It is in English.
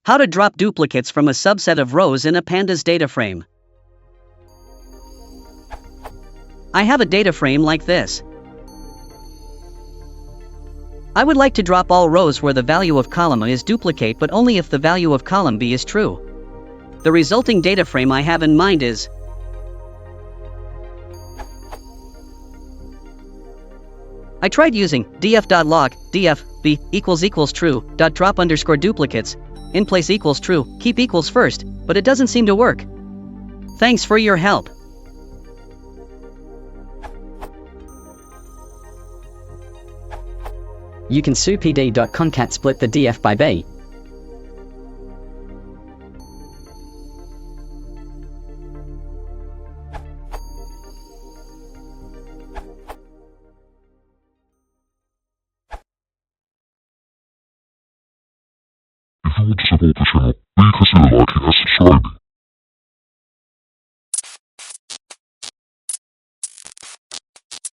How to drop duplicates from a subset of rows in a Pandas data frame. I have a data frame like this. I would like to drop all rows where the value of column A is duplicate, but only if the value of column B is true. The resulting data frame I have in mind is I tried using df.log df b = true .drop _ duplicates in place = true keep equals first, but it doesn't seem to work. Thanks for your help. You can supd.concat split the df by b. If you want to support the channel, please consider liking